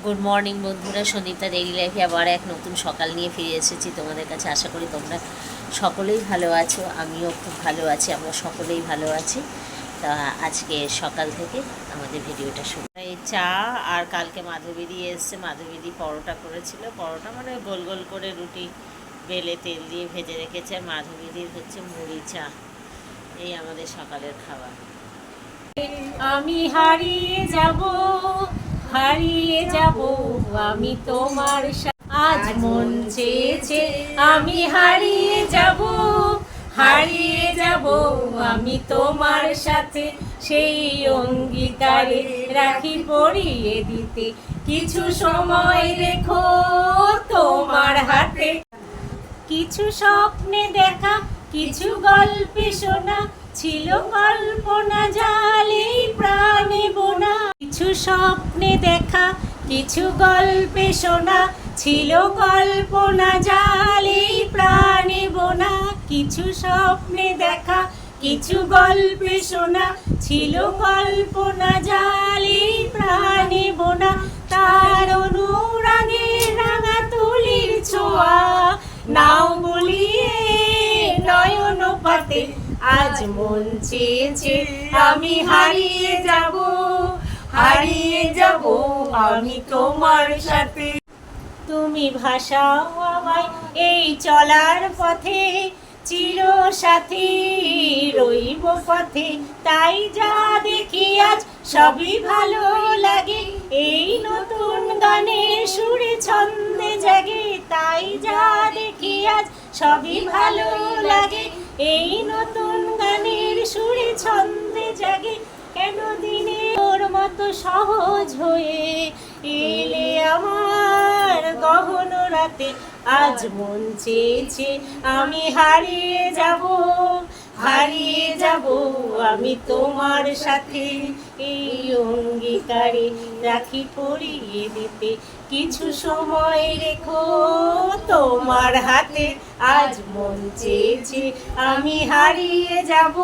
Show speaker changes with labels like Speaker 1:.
Speaker 1: Good morning বন্ধুরা, সন্দীপতা daily লাইফে আবার এক নতুন সকাল নিয়ে ফিরে এসেছি তোমাদের কাছে। আশা করি তোমরা সকলেই ভালো আছো, আমিও খুব ভালো আছি, আমরা সকলেই ভালো আছি। তা আজকে সকাল থেকে আমাদের ভিডিওটা শুরু। এই চা আর কালকে মাধবীদি এসছে, মাধবীদি পরোটা করেছিল, পরোটা মানে গোল গোল করে রুটি বেলে তেল দিয়ে ভেজে রেখেছে, আর মাধবীদির হচ্ছে মুড়ি চা। এই আমাদের সকালের খাবার।
Speaker 2: আমি হারিয়ে যাব, হারিয়ে যাব আমি তোমার আজ মন চেয়েছে আমি হারিয়ে যাব, হারিয়ে যাব আমি তোমার সাথে। সেই অঙ্গীকারে রাখি পরিয়ে দিতে কিছু সময় রেখো তোমার হাতে। কিছু স্বপ্নে দেখা, কিছু গল্পে শোনা, ছিল কল্পনা জালে প্রাণে বোনা। কিছু স্বপ্নে দেখা, কিছু গল্পে শোনা, ছিল কল্পনা জালে প্রাণে বোনা। কিছু স্বপ্নে দেখা, কিছু গল্পে শোনা, ছিল কল্পনা জালে প্রাণে বোনা। তার অনুরাগে রাঙা তুলির ছোঁয়া নাও বলিয়ে নয়ন পাতে। আজ মন চেয়েছে আমি হারিয়ে যাব, হারিয়ে যাব আমি তোমার সাথে। তুমি ভাষাও আমায় এই চলার পথে, চির সাথী রইব পথে। তাই যা দেখি আজ সবই ভালো লাগে, এই নতুন গানের সুরে ছন্দে জাগে। তাই যা দেখি আজ সবই ভালো লাগে, এই নতুন গানের সুরে ছন্দে জাগে। কেন দিনে ওর মতো সহজ হয়ে এলে আমার গহন রাতে। আজ মন চেয়েছে আমি হারিয়ে যাব, হারিয়ে যাব আমি তোমার সাথে। এই অঙ্গীকারে রাখি পরিয়ে দিতে কিছু সময় রেখো তোমার হাতে। আজ মন চেয়েছে আমি হারিয়ে যাব।